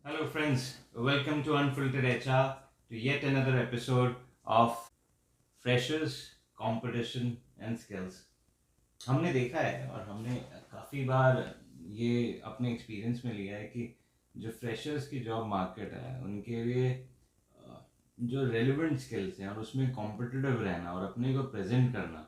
Hello, friends. Welcome to Unfiltered HR, to yet another episode of Freshers, Competition and Skills. हमने देखा है और हमने काफ़ी बार ये अपने एक्सपीरियंस में लिया है कि जो फ्रेशर्स की जॉब मार्केट है उनके लिए जो रेलिवेंट स्किल्स हैं और उसमें कॉम्पिटिटिव रहना और अपने को प्रेजेंट करना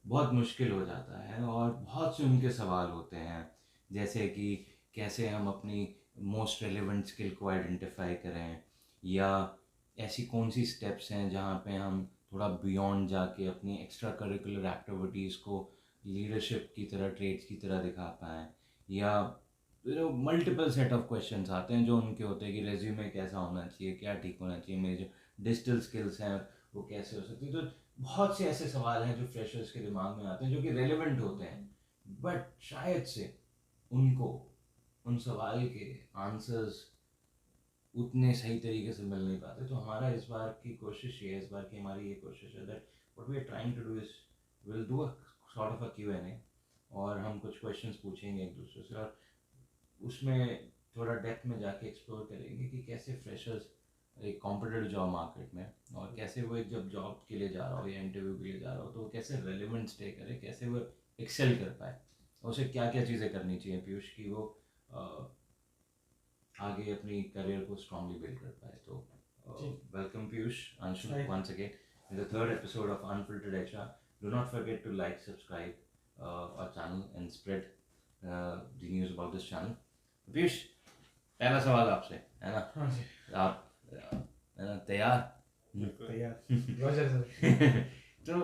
बहुत मुश्किल हो जाता है और बहुत से उनके सवाल होते हैं, जैसे कि कैसे हम अपनी मोस्ट रेलेवेंट स्किल को आइडेंटिफाई करें, या ऐसी कौन सी स्टेप्स हैं जहाँ पे हम थोड़ा बियॉन्ड जाके अपनी एक्स्ट्रा करिकुलर एक्टिविटीज़ को लीडरशिप की तरह, ट्रेड्स की तरह दिखा पाएँ, या मल्टीपल सेट ऑफ क्वेश्चंस आते हैं जो उनके होते हैं कि रेज्यूमे कैसा होना चाहिए, क्या ठीक होना चाहिए, मेरे जो डिजिटल स्किल्स हैं वो कैसे हो सकती है। तो बहुत से ऐसे सवाल हैं जो फ्रेशर्स के दिमाग में आते हैं जो कि रेलेवेंट होते हैं, बट शायद से उनको उन सवाल के आंसर्स उतने सही तरीके से मिल नहीं पाते। तो हमारा इस बार की कोशिश ये है, इस बार की हमारी ये कोशिश है that what we are trying to do is will do a sort of a Q&A, और हम कुछ क्वेश्चंस पूछेंगे एक दूसरे से और उसमें थोड़ा डेप्थ में जाके एक्सप्लोर करेंगे कि कैसे फ्रेशर्स एक कॉम्पिटेटिव जॉब मार्केट में, और कैसे वो एक जब जॉब के लिए जा रहा हो या इंटरव्यू के लिए जा रहा हो तो वो कैसे रेलिवेंट स्टे करे, कैसे वो एक्सेल कर पाए, उसे क्या क्या चीज़ें करनी चाहिए पीयूष की वो आगे अपनी करियर को स्ट्रांगली बिल्ड कर पाए। तो welcome Piyush, Anshu, once again in the third episode of Unfiltered HR. Do not forget to like, subscribe our channel and spread the news about this channel. Piyush, पहला सवाल आपसे है ना? हाँ जी, आप है ना तैयार? तैयार रोजर सर। तो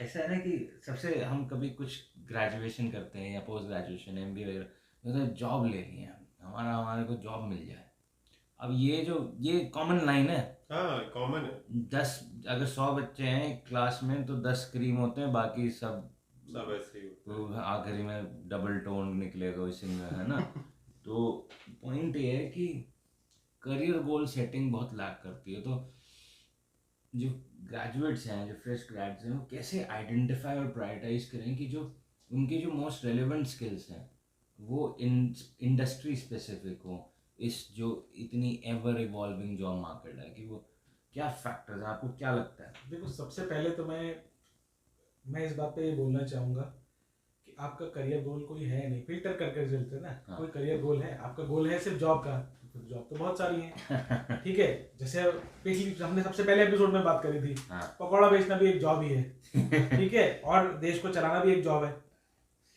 ऐसा है ना कि सबसे हम कभी कुछ ग्रेजुएशन करते हैं या पोस्ट ग्रेजुएशन MBA वगैरह, तो जॉब ले ली है हमारे को जॉब मिल जाए। अब ये कॉमन लाइन है। हाँ, कॉमन है। 10 अगर 100 बच्चे हैं क्लास में तो 10 क्रीम होते हैं, बाकी सब ऐसे ही तो आखिरी में डबल टोन निकलेगा इसी में, है ना? तो पॉइंट ये है कि करियर गोल सेटिंग बहुत लैक करती है। तो जो ग्रेजुएट्स हैं, जो फ्रेश ग्रेड्स हैं, वो कैसे आइडेंटिफाई और प्रायोरिटाइज करें कि जो उनके जो मोस्ट रेलेवेंट स्किल्स हैं वो इंडस्ट्री स्पेसिफिक हो, इस जो इतनी एवर इवॉल्विंग जॉब मार्केट है, कि वो क्या फैक्टर्स हैं, आपको क्या लगता है? देखो, सबसे पहले तो मैं इस बात पे ये बोलना चाहूँगा कि आपका करियर गोल कोई है नहीं, फिल्टर करके चलते हैं ना। हाँ। कोई करियर गोल है, आपका गोल है सिर्फ जॉब का, तो जॉब तो बहुत सारी हैं। ठीक है, जैसे पिछली हमने सबसे पहले एपिसोड में बात करी थी, हाँ। पकौड़ा बेचना भी एक जॉब ही है। ठीक है, और देश को चलाना भी एक जॉब है।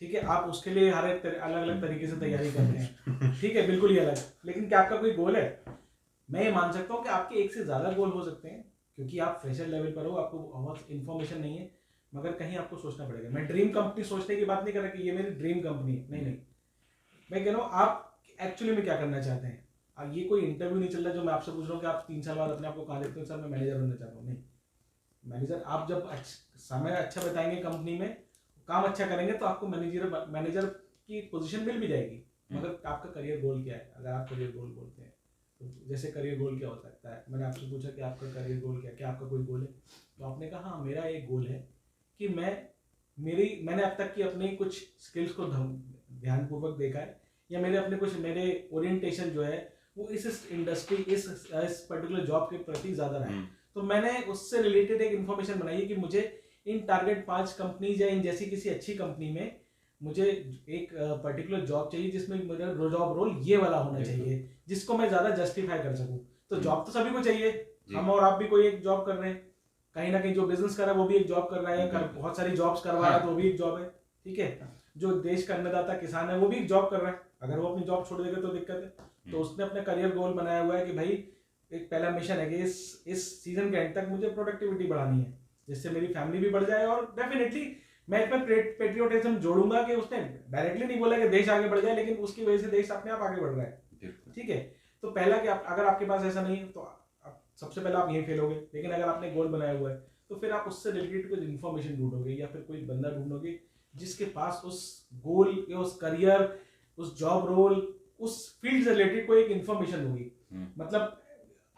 ठीक है, आप उसके लिए हर एक अलग अलग तरीके से तैयारी करते हैं। ठीक है, बिल्कुल ही अलग। लेकिन क्या आपका कोई गोल है? मैं ये मान सकता हूँ कि आपके एक से ज़्यादा गोल हो सकते हैं, क्योंकि आप फ्रेशर लेवल पर हो, आपको बहुत इन्फॉर्मेशन नहीं है, मगर कहीं आपको सोचना पड़ेगा। मैं ड्रीम कंपनी सोचने की बात नहीं कर रहा कि ये मेरी ड्रीम कंपनी है, नहीं। मैं कह रहा हूँ आप एक्चुअली में क्या करना चाहते हैं। अब ये कोई इंटरव्यू नहीं चल रहा जो मैं आपसे पूछ रहा हूँ कि आप 3 साल बाद अपने आप को कहाँ देखते हो, सर मैं मैनेजर बनना चाहता हूँ। नहीं, मैनेजर आप जब समय अच्छा बताएंगे कंपनी में, काम अच्छा करेंगे, तो आपको मैनेजर की पोजीशन मिल भी जाएगी। मगर आपका करियर गोल क्या है? अगर आप करियर गोल बोलते हैं तो जैसे करियर गोल क्या हो सकता है, मैंने आपसे पूछा कि आपका करियर गोल क्या आपका कोई गोल है? तो आपने कहा हाँ, मेरा एक गोल है कि मैंने अब तक की अपनी कुछ स्किल्स को ध्यानपूर्वक देखा है, या मेरे ओरिएंटेशन जो है वो इस इंडस्ट्री, इस पर्टिकुलर जॉब के प्रति ज़्यादा रहा है। तो मैंने उससे रिलेटेड एक इन्फॉर्मेशन बनाई है कि मुझे इन टारगेट 5 कंपनीज या इन जैसी किसी अच्छी कंपनी में मुझे एक पर्टिकुलर जॉब चाहिए जिसमें मेरा जॉब रोल ये वाला होना चाहिए, जिसको मैं ज़्यादा जस्टिफाई कर सकूं। तो जॉब तो सभी को चाहिए, हम और आप भी कोई एक जॉब कर रहे हैं, कहीं ना कहीं जो बिजनेस कर रहा है वो भी एक जॉब कर रहा है, बहुत सारी जॉब्स करवा रहा है तो वो भी एक जॉब है। ठीक है, जो देश का अन्नदाता किसान है वो भी एक जॉब कर रहा है, अगर वो अपनी जॉब छोड़ देगा तो दिक्कत है। तो उसने अपना करियर गोल बनाया हुआ है कि भाई एक पहला मिशन है कि इस सीजन के एंड तक मुझे प्रोडक्टिविटी बढ़ानी है, जिससे मेरी फैमिली भी बढ़ जाए, और डेफिनेटली मैं इसमें पेट्रियोटिज्म जोड़ूंगा कि उसने डायरेक्टली नहीं बोला कि देश आगे बढ़ जाए, लेकिन उसकी वजह से देश अपने आप आगे बढ़ रहा है। ठीक है, तो पहला कि अगर आपके पास ऐसा नहीं है तो सबसे पहले आप यहीं फेल होगे। लेकिन अगर आपने गोल बनाया हुआ है तो फिर आप उससे रिलेटेड कुछ इन्फॉर्मेशन ढूंढोगे, या फिर कोई बंदा ढूंढोगे जिसके पास उस गोल या उस करियर, उस जॉब रोल, उस फील्ड से रिलेटेड कोई एक इन्फॉर्मेशन होगी। मतलब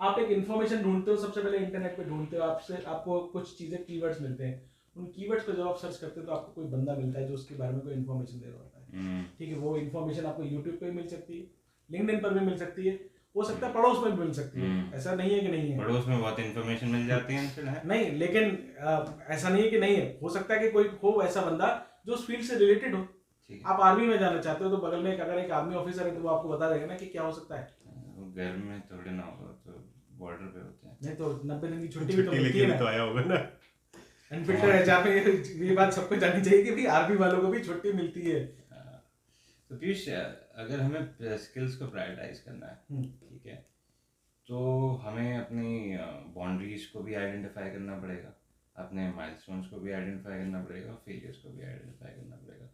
आप एक इन्फॉर्मेशन ढूंढते हो, सबसे पहले इंटरनेट पे ढूंढते हो, आपको कुछ चीजें कीवर्ड्स मिलते हैं, उन कीवर्ड्स पे जब आप सर्च करते हो तो आपको कोई बंदा मिलता है जो उसके बारे में कोई इन्फॉर्मेशन दे रहा होता है। ठीक है, वो इन्फॉर्मेशन आपको यूट्यूब पे भी मिल सकती है, लिंक्डइन पर भी मिल सकती है, हो सकता है पड़ोस में भी मिल सकती है, ऐसा नहीं है कि नहीं है। पड़ोस में बहुत इन्फॉर्मेशन मिल जाती है फिर, है नहीं, लेकिन ऐसा नहीं है कि नहीं है, हो सकता है कि कोई हो ऐसा बंदा जो उस फील्ड से रिलेटेड हो। ठीक है। आप आर्मी में जाना चाहते हो तो बगल में अगर एक आर्मी ऑफिसर है तो वो आपको बता देगा ना कि क्या हो सकता है। वो घर में थोड़े ना होगा, तो बॉर्डर पे होते हैं। नहीं तो 90 दिन की छुट्टी भी तो छुट्टी मिलती है लेके ना। तो आया होगा ना। अनफिल्टर एचआर में ये बात सबको जाननी चाहिए कि भी आर्मी वालों को भी छुट्टी मिलती है। तो पीयूष, अगर हमें स्किल्स को प्रायोरिटाइज करना है, ठीक है, तो हमें अपनी बाउंड्रीज को भी आइडेंटिफाई करना पड़ेगा, अपने माइलस्टोन्स को भी आइडेंटिफाई करना पड़ेगा, फेलियर्स को भी आइडेंटिफाई करना पड़ेगा।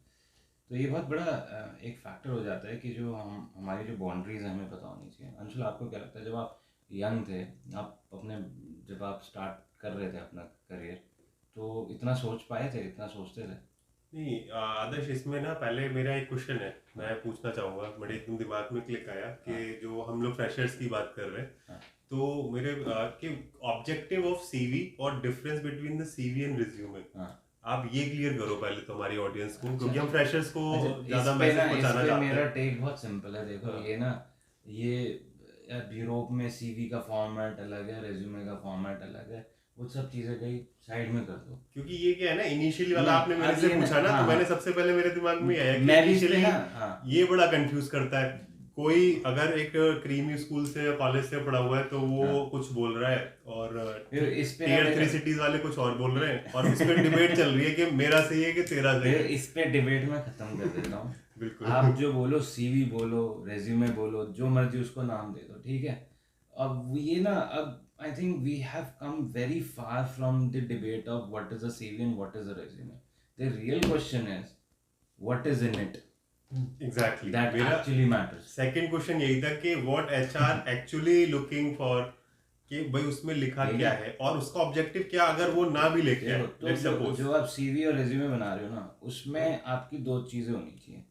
तो ये बहुत बड़ा एक फैक्टर हो जाता है कि जो हमारी जो बाउंड्रीज हैं हमें पता होनी चाहिए। अंशुल, आपको क्या लगता है, जब आप यंग थे, जब आप स्टार्ट कर रहे थे अपना करियर, तो इतना सोच पाए थे, इतना सोचते थे? नहीं आदर्श, इसमें ना पहले मेरा एक क्वेश्चन है, मैं पूछना चाहूंगा, बड़े एकदम दिमाग में क्लिक आया कि जो हम लोग फ्रेशर्स की बात कर रहे हैं, तो मेरे कि ऑब्जेक्टिव ऑफ सीवी और difference between the CV and resume, आप ये क्लियर करो पहले तो हमारी ऑडियंस को, क्योंकि हम फ्रेशर्स को ज्यादा मैसेज पहुंचाना चाहते हैं। मेरा टेक बहुत सिंपल है, देखो ये ना, ये यूरोप में सीवी का फॉर्मेट अलग है, रेज्यूमे का फॉर्मेट अलग है, वो सब चीजें कहीं साइड में कर दो। क्योंकि ये क्या है ना, इनिशियली वाला आपने मेरे से पूछा ना, तो मैंने सबसे पहले मेरे दिमाग में आया कि इनिशियली ये बड़ा कंफ्यूज करता है। कोई अगर एक क्रीमी स्कूल से या कॉलेज से पढ़ा हुआ है तो वो कुछ बोल रहा है, और टियर 3 सिटीज वाले कुछ और बोल रहे हैं, और इस पे डिबेट चल रही है कि मेरा सही है कि तेरा सही है। इस पे डिबेट में खत्म कर देता हूँ। बिल्कुल, आप जो बोलो, सीवी बोलो, रेज्यूमे बोलो, जो मर्जी उसको नाम दे दो, ठीक है। अब ये ना, अब I think we have come very far from the debate of what is a CV and what is a resume. The real question is, what is in it? Exactly. That actually matters. Second question यही था कि what HR actually looking for, कि भाई उसमें लिखा क्या है और उसका ऑब्जेक्टिव क्या, अगर वो ना भी लेके आए, let's suppose जो आप CV और रेज्यूमे बना रहे हो ना, उसमें आपकी दो चीज़ें होनी चाहिए।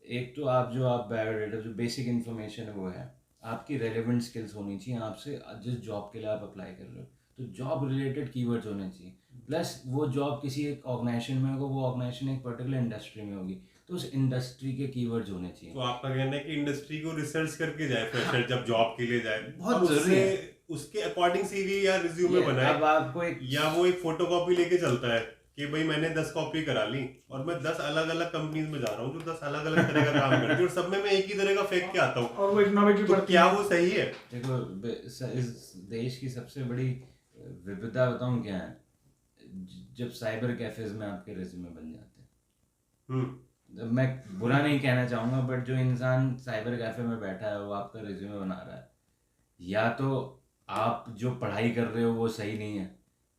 एक तो आप बायोडाटा, जो बेसिक इन्फॉर्मेशन है वो है, आपकी रेलेवेंट स्किल्स होनी चाहिए आपसे, जिस जॉब के लिए आप अप्लाई कर रहे हो, तो जॉब रिलेटेड कीवर्ड्स होने चाहिए। प्लस वो जॉब किसी एक ऑर्गेनाइजेशन में होगा, वो ऑर्गेनाइजेशन एक पर्टिकुलर इंडस्ट्री में होगी, तो उस इंडस्ट्री के कीवर्ड्स होने चाहिए। तो आपका कहना है कि इंडस्ट्री को रिसर्च करके जाए फ्रेशर जब जॉब के लिए जाए, बहुत जरूरी है। उसके अकॉर्डिंग सीवी या रिज्यूमे बनाए। अब आपको या वो एक फोटोकॉपी लेके चलता है कि भाई मैंने 10 कॉपी करा ली और मैं 10 अलग अलग कंपनीज में जा रहा हूँ जो 10 अलग अलग तरह का काम करती है, और सब में मैं एक ही तरह का फेंक के आता हूँ, और वो इकोनॉमिकली तो क्या वो सही है? देखो, इस देश की सबसे बड़ी विविधता बताऊँ क्या है, जब साइबर कैफेज में आपके रेज्यूमे बन जाते हैं। मैं बुरा नहीं कहना चाहूँगा, बट जो इंसान साइबर कैफे में बैठा है वो आपका रेज्यूमे बना रहा है, या तो आप जो पढ़ाई कर रहे हो वो सही नहीं है,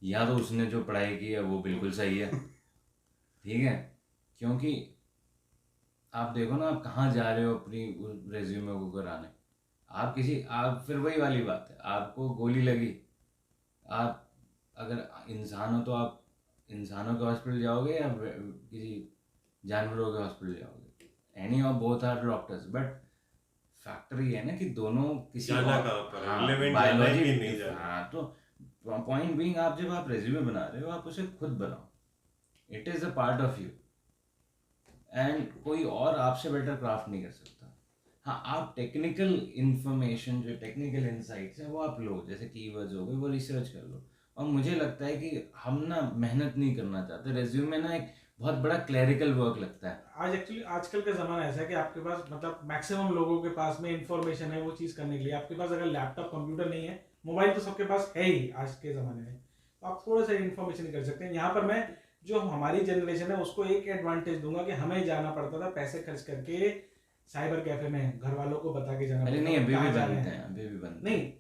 या तो उसने जो पढ़ाई की है वो बिल्कुल सही है, ठीक है। क्योंकि आप देखो ना, आप कहाँ जा रहे हो अपनी रेज्यूमे को कराने, आप फिर वही वाली बात है, आपको गोली लगी, आप अगर इंसान हो तो आप इंसानों के हॉस्पिटल जाओगे या किसी जानवरों के हॉस्पिटल जाओगे, any of both are doctors, but factor ये है ना कि दोनों किसी बायोलॉजी नहीं जाना। हाँ, तो पॉइंट बीइंग, आप जब आप रेज्यूमे बना रहे हो, आप उसे खुद बनाओ, it is a part of you, and कोई और आपसे बेटर क्राफ्ट नहीं कर सकता। हाँ, आप टेक्निकल इंफॉर्मेशन, जो टेक्निकल इंसाइट्स हैं वो आप लो, जैसे कीवर्ड्स हो गए, वो रिसर्च कर लो। और मुझे लगता है कि हम ना मेहनत नहीं करना चाहते, रेज्यूमे ना एक बहुत बड़ा क्लरिकल वर्क लगता है। आजकल का ज़माना ऐसा है कि आपके पास, मतलब मैक्सिमम लोगों के पास में इंफॉर्मेशन है वो चीज़ करने के लिए। आपके पास अगर लैपटॉप, कंप्यूटर नहीं है, मोबाइल तो सबके पास है ही आज के ज़माने में, तो आप थोड़ा सा इन्फॉर्मेशन कर सकते हैं। यहाँ पर मैं जो हमारी जनरेशन है उसको एक एडवांटेज दूंगा कि हमें जाना पड़ता था पैसे खर्च करके साइबर कैफे में, घर वालों को बता के जाना। अरे नहीं, अभी भी बनते हैं, अभी भी बनते हैं। नहीं,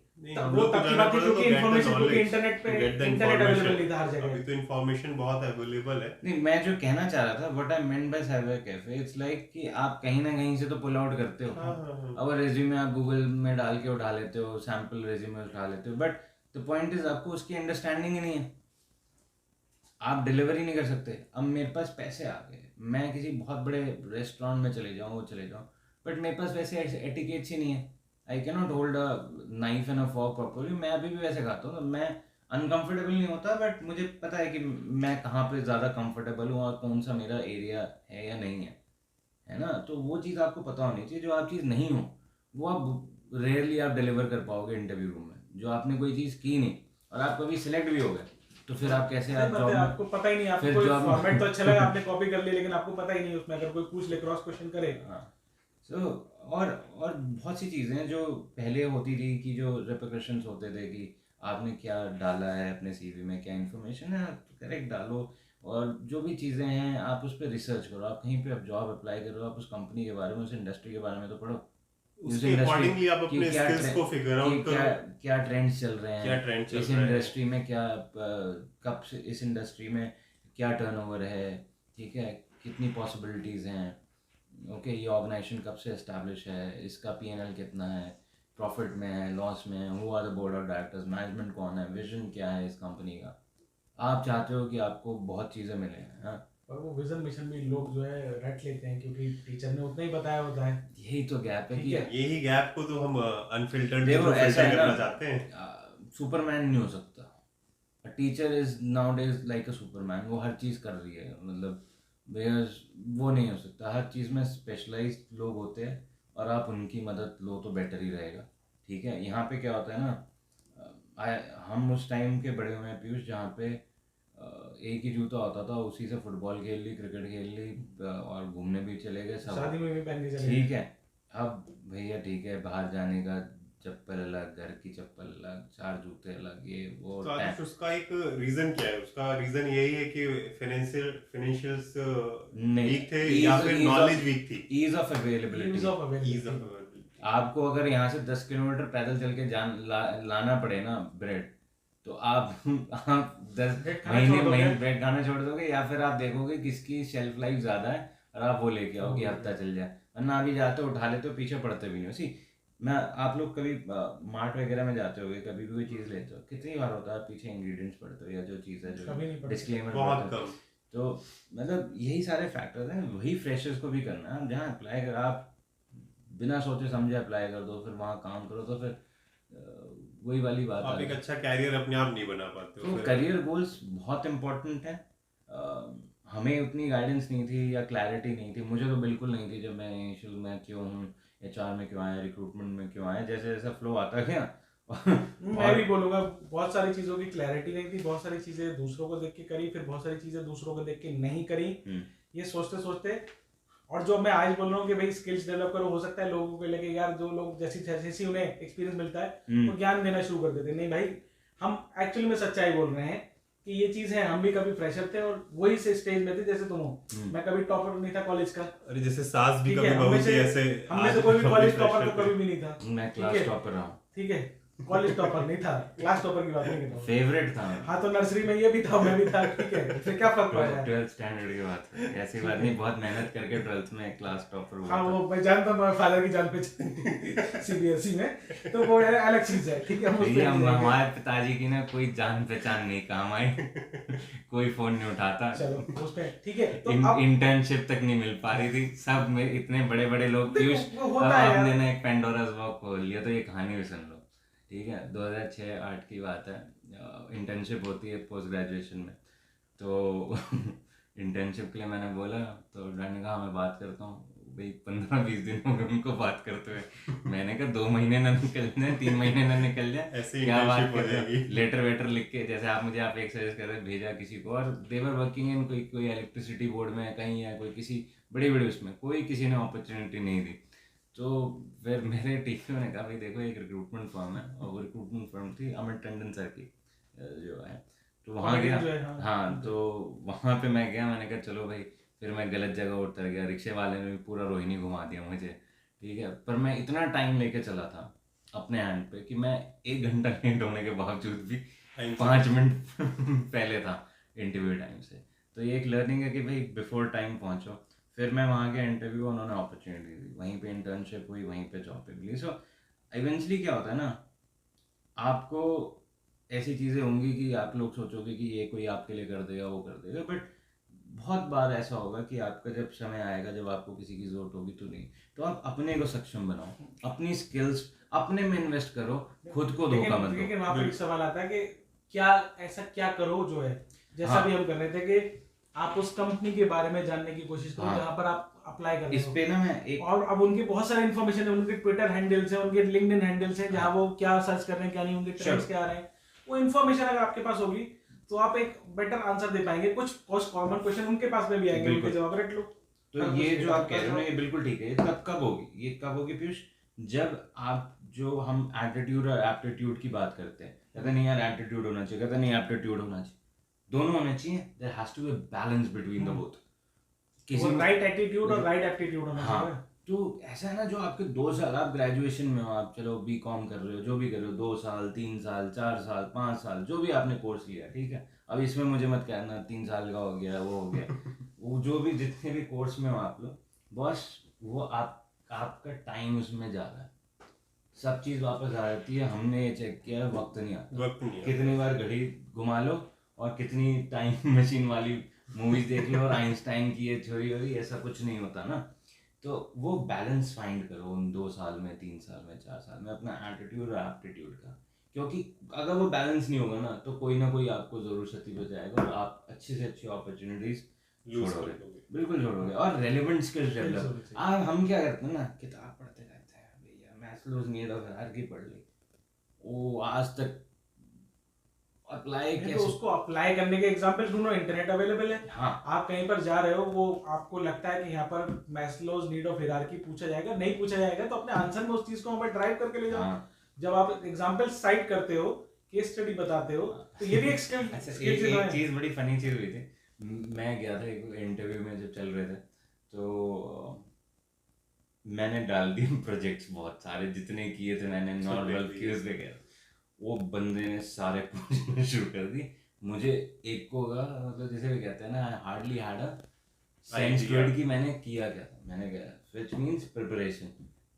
वो तब की बात है क्योंकि इन्फॉर्मेशन, क्योंकि इंटरनेट अवेलेबल नहीं था हर जगह। अभी तो इन्फॉर्मेशन बहुत अवेलेबल है। नहीं, मैं जो कहना चाह रहा था, what I meant by cyber cafe, it's like कि आप कहीं ना कहीं से तो पुल आउट करते हो। अब रेज्यूमे आप गूगल में डाल के उठा लेते हो, सैंपल रेज्यूमे उठा लेते हो, बट द पॉइंट इज आपको उसकी अंडरस्टैंडिंग ही नहीं है, आप डिलीवर ही नहीं कर सकते। अब मेरे पास पैसे आ गए, मैं किसी बहुत बड़े रेस्टोरेंट में चले जाऊँ, बट मेरे पास वैसे एटिकेट्स ही नहीं है। I can not hold a knife and a fork properly. मैं अभी भी वैसे खाता हूँ, तो मैं अनकंफर्टेबल नहीं होता, बट मुझे पता है कि मैं कहाँ पे ज़्यादा कंफर्टेबल हूँ और कौन सा मेरा एरिया है या नहीं है, है ना। तो वो चीज़ आपको पता होनी चाहिए। जो आप चीज़ नहीं हो वो आप रेयरली आप डिलीवर कर पाओगे इंटरव्यू रूम में, जो आपने कोई चीज़ की नहीं और आप कभी सिलेक्ट भी हो गए तो फिर आप कैसे आप जॉब में, आपको पता ही नहीं, आपको फिर कोई जॉब फॉर्मेट तो अच्छा लगा आपने कॉपी कर लिया, लेकिन आपको पता ही नहीं उसमें अगर कोई पूछ ले, क्रॉस क्वेश्चन करे। हाँ सो और बहुत सी चीज़ें हैं जो पहले होती थी कि जो रिपरकशंस होते थे कि आपने क्या डाला है अपने सीवी में, क्या इन्फॉर्मेशन है आप करेक्ट डालो, और जो भी चीज़ें हैं आप उस पर रिसर्च करो, आप कहीं पे आप जॉब अप्लाई करो, आप उस कंपनी के बारे में, उस इंडस्ट्री के बारे में तो पढ़ो, उसके अकॉर्डिंगली आप अपने स्किल्स को फिगर आउट करो, क्या ट्रेंड्स चल रहे हैं, क्या ट्रेंड चल इस रहा है, इंडस्ट्री में क्या कब से इस इंडस्ट्री में क्या टर्नओवर है, ठीक है, कितनी पॉसिबिलिटीज़ हैं, ओके ये ऑर्गेनाइजेशन कब से एस्टैब्लिश है, इसका पीएनएल कितना है, प्रॉफिट में है, लॉस में है, who are the board of directors, management कौन है, विजन क्या है इस कंपनी का। आप चाहते हो कि आपको बहुत चीज़ें मिले, हाँ, और वो विजन मिशन भी लोग जो है रट लेते हैं क्योंकि टीचर ने उतना ही बताया होता है। यही तो गैप है कि यही गैप को तो हम अनफिल्टर्ड देखो ऐसा है करना ना, चाहते हैं। सुपरमैन नहीं हो सकता, teacher is now days like a Superman, वो हर चीज़ कर रही है, मतलब बिकॉज वो नहीं हो सकता, हर चीज़ में स्पेशलाइज्ड लोग होते हैं और आप उनकी मदद लो तो बेटर ही रहेगा, ठीक है। यहाँ पे क्या होता है ना, हम उस टाइम के बड़े हुए हैं पीयूष, जहाँ पे एक ही जूता होता था, उसी से फुटबॉल खेल ली, क्रिकेट खेल ली और घूमने भी चले गए सब, शादी में भी पहन के चले ठीक है। अब भैया ठीक है, बाहर जाने का चप्पल अलग, घर की चप्पल अलग, 4 जूते अलग, ये वो तो आदिश उसका एक रीजन क्या है? उसका रीजन यही है कि फाइनेंशियल्स वीक थे या फिर नॉलेज वीक थी? Ease of availability. आपको अगर यहाँ से 10 किलोमीटर पैदल चल के लाना पड़े ना ब्रेड, तो आप 10 महीने ब्रेड खाना छोड़ दोगे, या फिर आप देखोगे किसकी शेल्फ लाइफ ज़्यादा है और आप वो लेके आओ कि हफ्ता चल जाए, वरना अभी जाते हो उठा लेते हो, पीछे पड़ते भी नहीं हो। सी मैं आप लोग कभी मार्ट वगैरह में जाते होगे, कभी भी कोई चीज़ लेते हो, कितनी बार होता है पीछे इंग्रेडिएंट्स पढ़ते हो या जो चीज़ है जो डिस्क्लेमर बहुत कम। तो मतलब यही सारे फैक्टर्स हैं, वही फ्रेशर्स को भी करना है। जहाँ अप्लाई कर, आप बिना सोचे समझे अप्लाई कर दो, फिर वहाँ काम करो, तो फिर वही वाली बात आप एक अच्छा कैरियर अपने आप नहीं बना पाते हो। तो करियर गोल्स बहुत इंपॉर्टेंट है। हमें उतनी गाइडेंस नहीं थी या क्लैरिटी नहीं थी, मुझे तो बिल्कुल नहीं थी जब मैं इनिशियल में क्यों हूँ, एचआर में क्यों आया, रिक्रूटमेंट में क्यों आया, जैसे जैसा फ्लो आता गया मैं भी बोलूँगा बहुत सारी चीज़ों की क्लैरिटी नहीं थी, बहुत सारी चीज़ें दूसरों को देख के करी, फिर बहुत सारी चीज़ें दूसरों को देख के नहीं करी, ये सोचते सोचते। और जो मैं आज बोल रहा हूँ कि भाई स्किल्स डेवलप करो, हो सकता है लोगों को लगे यार जो लोग जैसी उन्हें एक्सपीरियंस मिलता है वो ज्ञान देना शुरू कर देते, नहीं भाई हम एक्चुअली में सच्चाई बोल रहे हैं कि ये चीज है, हम भी कभी फ्रेशर थे और वही से स्टेज में थे जैसे तुम हो। मैं कभी टॉपर नहीं था कॉलेज का, अरे जैसे सास भी कभी बहू थी, ऐसे हमने तो कोई भी कॉलेज टॉपर तो कभी भी नहीं था। मैं क्लास टॉपर रहा हूँ, ठीक है, कॉलेज टॉपर नहीं था, क्लास टॉपर की बात नहीं करता हूँ, फेवरेट था। हाँ तो नर्सरी में ये भी था, मैं भी था, ठीक है, फिर क्या फर्क पड़ा है? 12th स्टैंडर्ड की बात है, ऐसी बात नहीं, बहुत मेहनत करके 12th में क्लास टॉपर हुआ। हाँ वो मैं जानता हूँ, मेरे फादर की जान पहचान सीबीएसई में, तो वो अलग चीज है, ठीक है। हमारे पिताजी की ना कोई जान पहचान नहीं काम आई, कोई फोन नहीं उठाता, चलो उस पे ठीक है। तो इंटर्नशिप तक नहीं मिल पा रही थी, सब में इतने बड़े बड़े लोग, आपने ना एक पेंडोरास बॉक्स खोल लिया, तो ये कहानी भी सुन लो, ठीक है। 2006-08 की बात है, इंटर्नशिप होती है पोस्ट ग्रेजुएशन में, तो इंटर्नशिप के लिए मैंने बोला, तो डैड ने कहा मैं बात करता हूँ, भाई 15-20 दिन हो गए उनको बात करते हुए, मैंने कहा 2 महीने ना निकल जाए, 3 महीने ना निकल जाए, क्या बात कर रहे हो, लेटर वेटर लिख के, जैसे आप मुझे आप एक सजेस्ट कर रहे भेजा किसी को, और देवर वर्किंग इन कोई इलेक्ट्रिसिटी बोर्ड में कहीं या कोई किसी बड़ी उसमें, कोई किसी ने अपॉर्चुनिटी नहीं दी। तो फिर मेरे टीचर ने कहा भाई देखो एक रिक्रूटमेंट फर्म है, और वो रिक्रूटमेंट फर्म थी अमित टंडन सर की जो है, तो वहाँ गया, हाँ तो वहाँ पे मैं गया, मैंने कहा चलो भाई, फिर मैं गलत जगह उतर गया, रिक्शे वाले ने भी पूरा रोहिणी घुमा दिया मुझे, ठीक है। पर मैं इतना टाइम लेके चला था अपने हैंड पे कि मैं 1 घंटा लेट होने के बावजूद भी 5 मिनट पहले था इंटरव्यू टाइम से। तो ये एक लर्निंग है कि भाई बिफोर टाइम पहुँचो। फिर मैं वहाँ गया इंटरव्यू, उन्होंने अपॉर्चुनिटी दी, वहीं पे इंटर्नशिप हुई, वहीं पे जॉब पे मिली। सो इवेंचुअली क्या होता है ना, आपको ऐसी चीज़ें होंगी कि आप लोग सोचोगे कि ये कोई आपके लिए कर देगा, वो कर देगा, बट बहुत बार ऐसा होगा कि आपका जब समय आएगा, जब आपको किसी की ज़रूरत होगी तो नहीं, तो आप अपने को सक्षम बनाओ, अपनी स्किल्स अपने में इन्वेस्ट करो, खुद को धोखा मत दो। लेकिन वहाँ पर एक सवाल आता है कि क्या ऐसा क्या करो जो है, जैसा भी हम कर रहे थे कि आप उस कंपनी के बारे में जानने की कोशिश करो हाँ। जहाँ पर आप अप्लाई कर रहे इस हो। पे ना मैं एक और अब उनके बहुत सारे इन्फॉर्मेशन है, उनके ट्विटर हैंडल्स हैं, उनके लिंक्डइन हैंडल्स हैं, जहाँ वो क्या सर्च कर रहे हैं क्या नहीं, उनके ट्रेंड्स क्या आ रहे हैं, वो इन्फॉर्मेशन अगर आपके पास होगी तो आप एक बेटर आंसर दे पाएंगे। कुछ कॉमन क्वेश्चन उनके पास में भी आएंगे, उनके जवाब रट लो। तो ये जो आप कह रहे हो ना ये बिल्कुल ठीक है। ये कब होगी, ये कब होगी पीयूष, जब आप जो हम एटीट्यूड और एप्टीट्यूड की बात करते हैं, कहते नहीं यार एटीट्यूड होना चाहिए, कहते नहीं एप्टीट्यूड होना चाहिए, दोनों होने चाहिए। There has to be balance between the both. किसी राइट एटीट्यूड और राइट एप्टीट्यूड होना चाहिए। तो ऐसा है ना, जो आपके 2 साल आप ग्रेजुएशन में हो, आप चलो B.Com कर रहे हो, जो भी कर रहे हो, 2 साल 3 साल 4 साल 5 साल जो भी आपने कोर्स लिया, ठीक है, अब इसमें मुझे मत कहना 3 साल का हो गया वो हो गया वो जो भी जितने भी कोर्स में हो आप लोग, बस वो आपका टाइम उसमें जा रहा है, सब चीज़ वापस आ जाती है। हमने ये चेक किया, वक्त नहीं आता, कितनी बार घड़ी घुमा लो और कितनी टाइम मशीन वाली मूवीज देख लो और आइंस्टाइन की ये थ्योरी वोरी, ऐसा कुछ नहीं होता ना। तो वो बैलेंस फाइंड करो उन 2 साल में 3 साल में 4 साल में अपना एटीट्यूड और एप्टीट्यूड का, क्योंकि अगर वो बैलेंस नहीं होगा ना तो कोई ना कोई आपको जरूर क्षति हो जाएगा और आप अच्छी से अच्छी अपॉर्चुनिटीज छोड़ोगे, बिल्कुल छोड़ोगे। और रेलेवेंट स्किल्स डेवलप। हम क्या करते हैं ना, किताब पढ़ते रहते हैं, भैया मैस्लोज नीड ऑफ हायरार्की पढ़ ली, वो आज तक अप्लाई कैसे, तो उसको अप्लाई करने के एग्जांपल ढूंढो, इंटरनेट अवेलेबल है। हाँ। आप कहीं पर जा रहे हो, वो आपको लगता है कि यहाँ पर मैस्लोज नीड ऑफ हायरार्की पूछा जाएगा, नहीं पूछा जाएगा तो अपने आंसर में उस चीज को वहां पर ड्राइव करके ले जाओ। हाँ। जब आप एग्जांपल साइट करते हो, केस स्टडी बताते हो, तो ये भी एक स्किल। एक चीज बड़ी फनी चीज हुई थी, मैं गया था एक इंटरव्यू में जब चल रहे थे, तो मैंने डाल दिए प्रोजेक्ट्स बहुत सारे जितने किए थे मैंने, नॉर्मल क्यूज पे गया, वो बंदे ने सारे पूछने शुरू कर दी। मुझे एक को का मतलब जैसे भी कहते हैं ना, hardly had a sense to it कि मैंने किया क्या था। मैंने कहा व्हिच मींस प्रिपरेशन,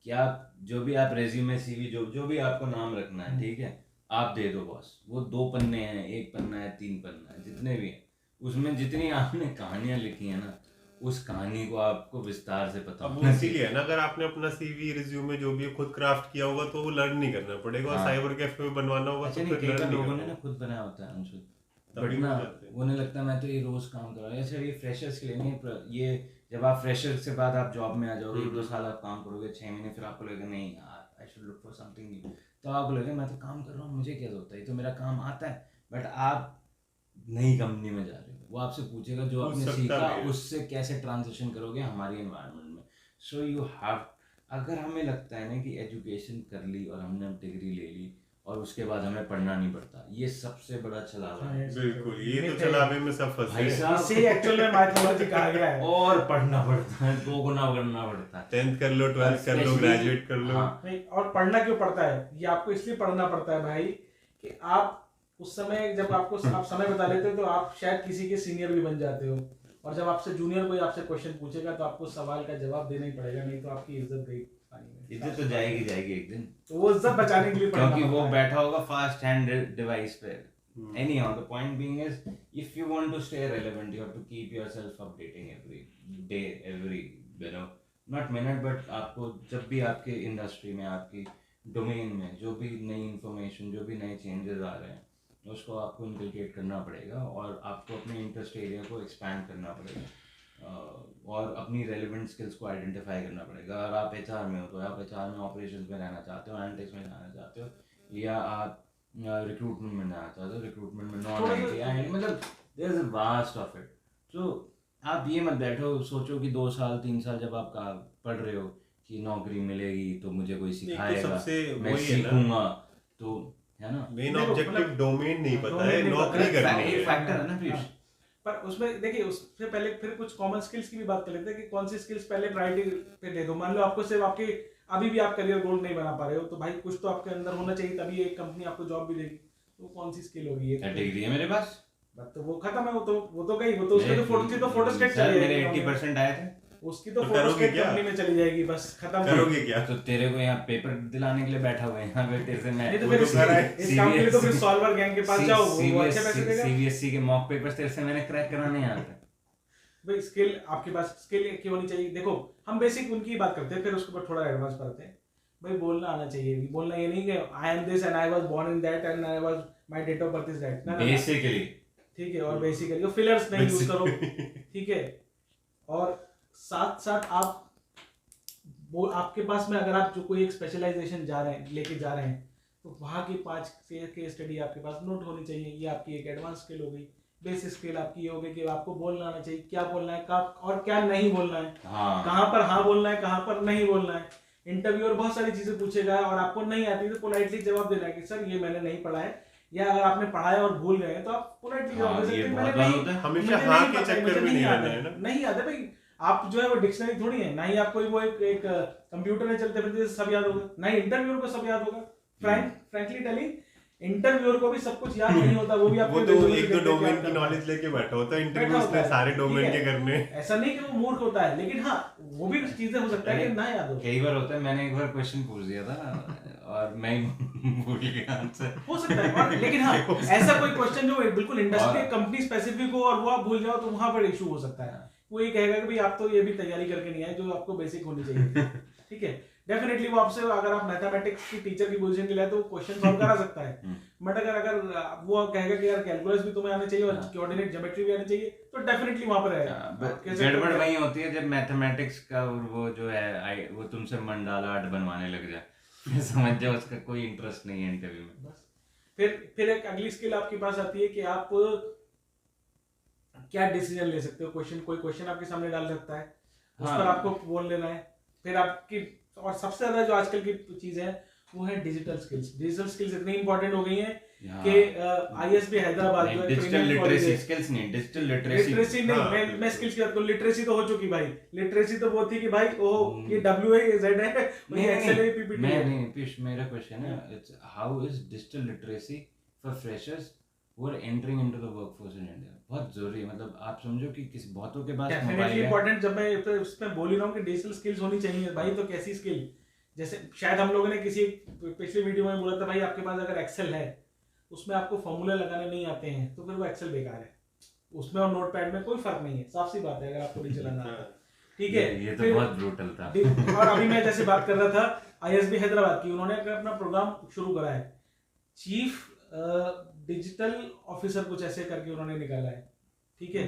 क्या जो भी आप रेज्यूमे सीवी जो भी आपको नाम रखना है, ठीक है, आप दे दो बॉस। वो 2 पन्ने हैं, 1 पन्ना है, 3 पन्ना है, जितने भी हैं, उसमें जितनी आपने कहानियां लिखी है ना, उस कहानी को आपको विस्तार से पता होना चाहिए। इसीलिए ना, अगर आपने अपना सीवी रिज्यूमे जो भी खुद क्राफ्ट किया होगा तो वो लर्न नहीं करना पड़ेगा। और साइबर कैफे में बनवाना होगा अच्छा, तो नहीं, फिर लर्न नहीं लोगों ने ना खुद बनाया होता है अंशु, बट तभी ना हो जाते हैं। उन्हें लगता है मैं तो ये रोज काम कर रहा हूँ। ऐसे ये फ्रेशर्स के लिए नहीं, ये जब आप फ्रेशर से बाद आप जॉब में आ जाओगे, 1-2 साल आप काम करोगे, 6 महीने, फिर आपको लगेगा नहीं यार I should look for something new, तो आपको लगेगा मैं तो काम कर रहा हूँ, मुझे क्या जरूरत है, ये तो मेरा काम आता है। बट आप नई कंपनी में जा रहे हो, वो आपसे पूछेगा जो आपने सीखा उससे कैसे ट्रांजिशन करोगे हमारी एनवायरनमेंट में। सो यू हैव, अगर हमें लगता है ना कि एजुकेशन कर ली और हमने डिग्री ले ली और उसके बाद हमें पढ़ना नहीं पड़ता, ये सबसे बड़ा छलावा है। बिल्कुल, ये तो छलावे में सब फंसे हैं। इसे एक्चुअल में माइथोलॉजी कहा गया है। और पढ़ना पड़ता है, 2 गुना पढ़ना पड़ता है। 10th कर लो, 12th कर लो, ग्रेजुएट कर लो। नहीं, और पढ़ना क्यों पड़ता है, ये आपको इसलिए पढ़ना पड़ता है भाई कि आप उस समय जब आपको आप समय बता लेते हो तो आप शायद किसी के सीनियर भी बन जाते हो, और जब आपसे जूनियर कोई आपसे क्वेश्चन पूछेगा तो आपको सवाल का जवाब देना ही पड़ेगा, नहीं तो आपकी इज्जत गई पानी में। इज्जत तो जाएगी एक दिन, तो वो इज्जत बचाने के लिए क्योंकि वो बैठा होगा फास्ट हैंड डिवाइस पे। Anyhow, the point being is, if you want to stay relevant, you have to keep yourself updating every day, every not minute, but आपको जब भी आपके इंडस्ट्री में, आपकी डोमेन में जो भी नई इंफॉर्मेशन, जो भी नए चेंजेस आ रहे हैं, उसको आपको इनकलकेट करना पड़ेगा और आपको अपने इंटरेस्ट एरिया को एक्सपैंड करना पड़ेगा और अपनी रेलिवेंट स्किल्स को आइडेंटिफाई करना पड़ेगा। अगर आप HR में हो तो आप HR में ऑपरेशंस में रहना चाहते हो, एनालिटिक्स में रहना चाहते हो, या आप रिक्रूटमेंट में रहना चाहते हो, रिक्रूटमेंट में नॉन IT, मतलब there is a vast of it. तो आप ये मत बैठो सोचो कि 2 साल 3 साल जब आप पढ़ रहे हो कि नौकरी मिलेगी तो मुझे कोई सिखाएगा, मैं सीखूंगा, तो है ना, मेन ऑब्जेक्टिव डोमेन नहीं पता है, नौकरी करनी है, एक फैक्टर है ना पीयूष। पर उसमें देखिए, उससे पहले फिर कुछ कॉमन स्किल्स की भी बात कर लेते हैं कि कौन सी स्किल्स पहले प्रायोरिटी पे दे दो। मान लो आपको सिर्फ आपके अभी भी आप करियर गोल नहीं बना पा रहे हो, तो भाई कुछ तो आपके अंदर होना चाहिए, तभी एक कंपनी आपको जॉब भी देगी। तो कौन सी स्किल होगी? ये डिग्री है मेरे पास, तो वो खत्म है, वो तो गई, वो तो उसके तो फोटो स्टेट चली जाएगी। मेरे 80% आए थे, उसकी तो फोटो स्टेट कंपनी में चली जाएगी, बस खत्म। करोगे क्या? तो तेरे को यहाँ पेपर दिलाने के लिए बैठा हुआ है यहाँ पे, तेरे से मैं नहीं तो फिर इस काम के लिए तो फिर सॉल्वर गैंग के पास जाओ, वो अच्छे पैसे देगा। CBSE के मॉक पेपर्स तेरे से मैंने क्रैक कराने यहाँ पे। भाई स्किल आपके पास, स्किल की होनी चाहिए। देखो हम बेसिक उनकी बात करते हैं, फिर उसके ऊपर थोड़ा एडवांस करते हैं। भाई बोलना आना चाहिए, बोलना ये नहीं कि I am this and I was born in that and I was my date of birth is that. Basically ठीक है, और बेसिकली फिलर्स नहीं यूज करो, ठीक है। और साथ साथ आप वो आपके पास में अगर आप जो कोई एक स्पेशलाइजेशन जा रहे हैं लेके जा रहे हैं तो वहाँ की 5 केस स्टडी आपके पास नोट होनी चाहिए। ये आपकी एक एडवांस स्किल हो गई। बेसिक स्किल आपकी ये हो गई कि आपको बोलना आना चाहिए, क्या बोलना है और क्या नहीं बोलना है, कहाँ पर हाँ बोलना है, कहाँ पर नहीं बोलना है। इंटरव्यूअर बहुत सारी चीजें पूछेगा और आपको नहीं आती तो पोलाइटली जवाब देना है कि सर ये मैंने नहीं पढ़ा है, या अगर आपने पढ़ा है और भूल गए तो आप पोलाइटली जवाब दे सकते हैं मैंने नहीं, हमेशा हाँ के चक्कर में नहीं आना है ना, नहीं आता भाई। आप जो है वो डिक्शनरी थोड़ी है, ना ही आप कोई वो एक कंप्यूटर में चलते फिरते सब याद होगा, ना ही इंटरव्यूअर को सब याद होगा। फ्रैंकली टेलिंग, इंटरव्यूअर को भी सब कुछ याद नहीं होता, वो भी आपको वो तो एक दो डोमेन की नॉलेज लेके बैठा होता है, इंटरव्यू उसने सारे डोमेन के करने। ऐसा नहीं कि वो मूर्ख होता है, लेकिन हाँ वो भी चीजें हो सकता है कि ना याद हो। कई बार होता है, मैंने एक बार क्वेश्चन पूछ दिया था और मैं भूल गया आंसर, हो सकता है। लेकिन हाँ ऐसा कोई क्वेश्चन जो बिल्कुल इंडस्ट्री कंपनी स्पेसिफिक हो और वो आप भूल जाओ तो वहां पर इशू हो सकता है। वो ये कहेगा कि भाई आप तो ये भी तैयारी करके नहीं आए जो आपको बेसिक होनी चाहिए, ठीक है। डेफिनेटली वो आपसे अगर आप मैथमेटिक्स की टीचर की पोजीशन के लिए तो क्वेश्चन सॉल्व करा सकता है, बट अगर वो कहेगा कि यार कैलकुलस भी तुम्हें आना चाहिए और कोऑर्डिनेट ज्योमेट्री भी आनी चाहिए तो डेफिनेटली वहां पर है। गड़बड़ वही होती है जब मैथमेटिक्स का वो जो है वो तुमसे मंडाला आर्ट बनवाने लग जाए, समझ जाओ उसका कोई इंटरेस्ट नहीं है इंटरव्यू में। बस फिर एक अगली स्किल आपके पास आती है कि आप क्या डिसीजन ले सकते हो। कोई क्वेश्चन आपके सामने डाल सकता है, उस पर आपको बोल लेना है। फिर आपकी और सबसे ज्यादा जो आजकल की चीज है वो है डिजिटल स्किल्स। डिजिटल स्किल्स इतनी इंपॉर्टेंट हो गई हैं कि आईएसबी हैदराबाद जो डिजिटल लिटरेसी स्किल्स नहीं, डिजिटल लिटरेसी नहीं, मैं स्किल्स की बात करूं। लिटरेसी तो हो चुकी भाई, लिटरेसी तो वो थी कि भाई ओह ये WAZ है, ये एक्सेल है, पीपीटी है। नहीं पीयूष, मेरा क्वेश्चन है it's how is digital literacy for freshers who are entering into the workforce in India बहुत जरूरी है। मतलब आप समझो कि किसी बहुतों के पास मोबाइल है, इंपॉर्टेंट। जब मैं इसमें बोल ही रहा हूँ कि डिजिटल स्किल्स होनी चाहिए भाई, तो कैसी स्किल, जैसे शायद हम लोगों ने किसी पिछले वीडियो में बोला था भाई आपके पास अगर एक्सेल है उसमें आपको फॉर्मूला लगाने नहीं आते हैं तो फिर वो एक्सेल बेकार है, उसमें और नोटपैड में कोई फर्क नहीं है, साफ सी बात है अगर आपको नहीं चलाना आता, ठीक है। ये तो बहुत ब्रूटल था। और अभी मैं जैसे बात कर रहा था आईएसबी हैदराबाद की, उन्होंने अपना प्रोग्राम शुरू करा है, चीफ डिजिटल ऑफिसर कुछ ऐसे करके उन्होंने निकाला है, ठीक है।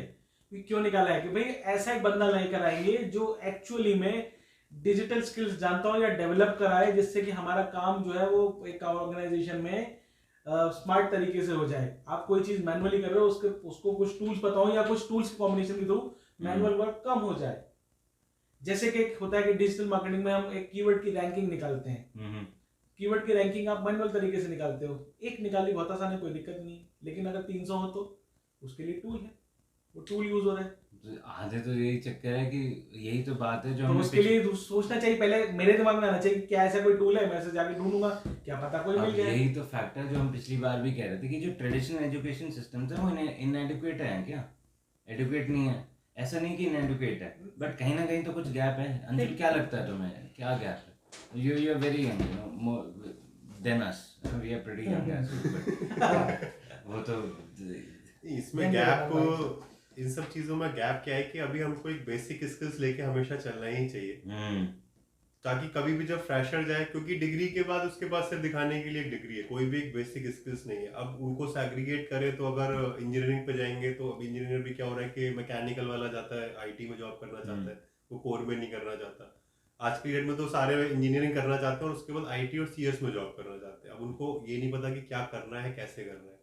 क्यों निकाला है कि भाई ऐसा एक बंदा लेकर आएंगे जो एक्चुअली में डिजिटल स्किल्स जानता हो या डेवलप कराए, जिससे कि हमारा काम जो है वो एक ऑर्गेनाइजेशन में स्मार्ट तरीके से हो जाए। आप कोई चीज मैनुअली कर रहे हो उसको कुछ टूल्स पता हो या कुछ टूल्स कॉम्बिनेशन के थ्रू मैनुअल वर्क कम हो जाए। जैसे कि एक होता है कि डिजिटल मार्केटिंग में हम एक कीवर्ड की रैंकिंग निकालते हैं, कीवर्ड की रैंकिंग आप मैनुअल तरीके से निकालते हो, एक निकाली बहुत आसान है, कोई दिक्कत नहीं है, लेकिन अगर 300 हो तो उसके लिए टूल है, वो टूल यूज हो रहा है। आधे तो यही चक्कर है कि यही तो बात है जो तो हमें उसके लिए सोचना चाहिए, पहले मेरे दिमाग में आना चाहिए कि क्या ऐसा कोई टूल है, मैं ऐसे जाके ढूंढूंगा, क्या पता कोई मिल जाए। यही तो फैक्ट है जो हम पिछली बार भी कह रहे थे कि जो ट्रेडिशनल एजुकेशन सिस्टम था वो इनएडिक्वेट है, क्या एडुकेट नहीं है। ऐसा नहीं कि इनएडुकेट है, बट कहीं ना कहीं तो कुछ गैप है। अंजुल क्या लगता है तुम्हें, क्या गैप है? You are very young, you know, more than us. We are pretty young as well. वो तो इसमें गैप, इन सब चीजों में गैप क्या है कि अभी हमको एक बेसिक स्किल्स लेके हमेशा चलना ही चाहिए, ताकि कभी भी जब फ्रेशर जाए, क्योंकि डिग्री के बाद उसके पास सिर्फ दिखाने के लिए एक डिग्री है, कोई भी एक बेसिक स्किल्स नहीं है। अब उनको सैग्रीगेट करें तो अगर इंजीनियरिंग पे जाएंगे तो अब इंजीनियर भी क्या हो रहा है कि मैकेनिकल वाला जाता है, IT में जॉब करना चाहता है, वो कोर में नहीं करना चाहता। आज की डेट में तो सारे इंजीनियरिंग करना चाहते हैं और उसके बाद IT और CS में जॉब करना चाहते हैं। अब उनको ये नहीं पता कि क्या करना है, कैसे करना है।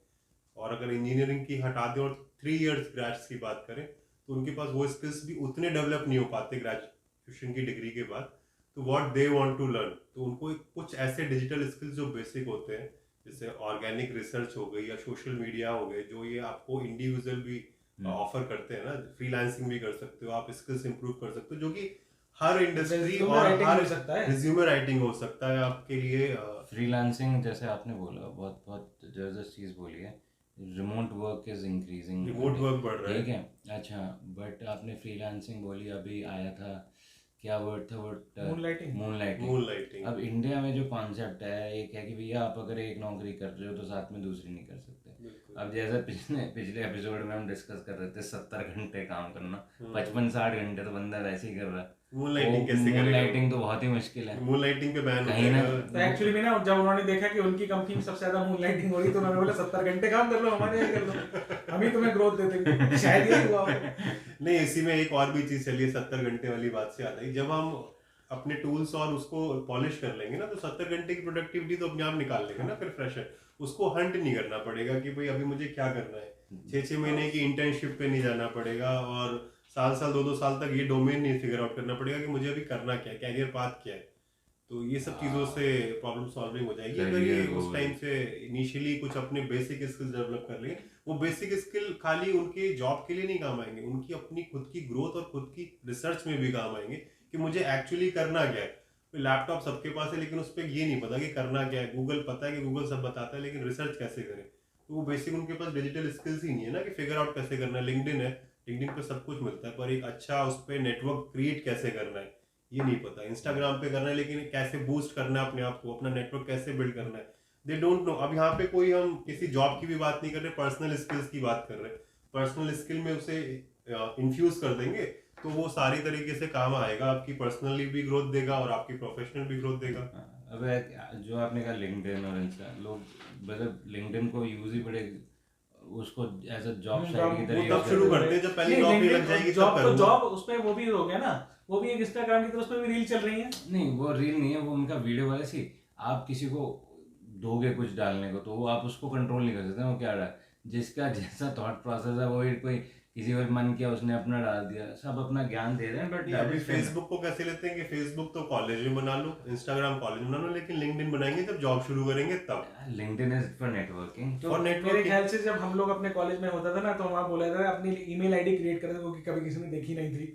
और अगर इंजीनियरिंग की हटा दें और 3 इयर्स ग्रेजुएट्स की बात करें तो उनके पास वो स्किल्स भी उतने डेवलप नहीं हो पाते ग्रेजुएशन की डिग्री के बाद, तो what they want to learn, तो उनको कुछ ऐसे डिजिटल स्किल्स जो बेसिक होते हैं, जैसे ऑर्गेनिक रिसर्च हो गई या सोशल मीडिया हो गए, जो ये आपको इंडिविजुअल भी ऑफर करते हैं ना, फ्रीलांसिंग भी कर सकते हो आप, स्किल्स इंप्रूव कर सकते हो, जो कि हर इंडस्ट्री और हर रिज्यूमे राइटिंग हो सकता है आपके लिए। फ्रीलांसिंग जैसे आपने बोला, बहुत जबरदस्त चीज़ बोली है, remote work is increasing, remote work बढ़ रहा है, ठीक है। अच्छा, बट आपने फ्रीलांसिंग बोली, अभी आया था क्या वर्ड था, मूनलाइटिंग। अब इंडिया में जो कॉन्सेप्ट है एक है कि भैया आप अगर एक नौकरी कर रहे हो तो साथ में दूसरी नहीं कर सकते। अब जैसे पिछले एपिसोड में हम डिस्कस कर रहे थे 70 घंटे काम करना, 55-60 घंटे तो बंदा वैसे ही कर रहा है। मूनलाइटिंग कैसे करेगा? मूनलाइटिंग तो बहुत ही मुश्किल है, मूनलाइटिंग पे बैन कहीं ना तो एक्चुअली में ना जब उन्होंने देखा कि उनकी कंपनी में सबसे ज्यादा मूनलाइटिंग हो रही तो उन्होंने बोला 70 घंटे काम कर लो, हमारे यहाँ कर लो, हम ही तुम्हें ग्रोथ दे देंगे। शायद यही हुआ हो। नहीं, इसी में एक और भी चीज चली है, 70 घंटे वाली बात से आता है, जब हम अपने टूल्स और उसको पॉलिश कर लेंगे ना तो 70 घंटे की प्रोडक्टिविटी तो अपने आप निकाल लेंगे ना। फिर फ्रेशर उसको हंट नहीं करना पड़ेगा कि भाई अभी मुझे क्या करना है, 6-6 महीने की इंटर्नशिप पे नहीं जाना पड़ेगा और साल 2-2 साल तक ये डोमेन नहीं फिगर आउट करना पड़ेगा कि मुझे अभी करना क्या है, कैरियर पाथ क्या है। तो ये सब चीजों से प्रॉब्लम सॉल्विंग हो जाएगी अगर ये उस टाइम से इनिशियली कुछ अपने बेसिक स्किल्स डेवलप कर लें। वो बेसिक स्किल खाली उनके जॉब के लिए नहीं काम आएंगे, उनकी अपनी खुद की ग्रोथ और खुद की रिसर्च में भी काम आएंगे कि मुझे एक्चुअली करना क्या है। लैपटॉप सबके पास है लेकिन उस पर ये नहीं पता कि करना क्या है। गूगल पता है कि गूगल सब बताता है लेकिन रिसर्च कैसे करें, तो वो बेसिक उनके पास डिजिटल स्किल्स ही नहीं है ना कि फिगर आउट कैसे करना है। लिंक्डइन है, लिंक्डइन पे सब कुछ मिलता है पर एक अच्छा उस पर नेटवर्क क्रिएट कैसे करना है ये नहीं पता। इंस्टाग्राम पे करना है लेकिन कैसे बूस्ट करना है अपने आप को, अपना नेटवर्क कैसे बिल्ड करना है, दे डोंट नो। अब यहाँ पे कोई हम किसी जॉब की भी बात नहीं कर रहे, पर्सनल स्किल्स की बात कर रहे हैं। पर्सनल स्किल में उसे इन्फ्यूज कर देंगे तो वो सारी तरीके से काम आएगा, आपकी पर्सनली भी ग्रोथ देगा और आपकी प्रोफेशनल भी ग्रोथ देगा। अब जो आपने कहा लिंक्डइन और इंस्टा, लोग मतलब लिंक्डइन को यूज ही बड़े उसको एज अ जॉब साइट की तरह तब शुरू करते हैं जब पहली जॉब नहीं लग जाएगी तब करूंगा। जॉब उस पे वो भी हो गया ना, वो भी एक इंस्टाग्राम की तरह उस पे भी रील चल रही है। नहीं वो रील नहीं है, वो उनका वीडियो वाला सी। आप किसी को दोगे कुछ डालने को तो वो आप उसको कंट्रोल नहीं कर सकते, वो क्या डाल, जिसका जैसा थॉट प्रोसेस है वो कोई किसी को मन किया उसने अपना डाल दिया, सब अपना ज्ञान दे रहे हैं। बट अभी फेसबुक को कैसे लेते हैं कि फेसबुक तो कॉलेज में बना लो, इंस्टाग्राम कॉलेज में बना लो, लेकिन लिंक्डइन बनाएंगे जब जॉब शुरू करेंगे तब। LinkedIn is for networking. तो मेरे ख्याल से जब हम लोग अपने कॉलेज में होता था ना तो वहाँ बोला था अपनी ईमेल आईडी क्रिएट करें, क्योंकि कभी किसी ने देखी नहीं थी।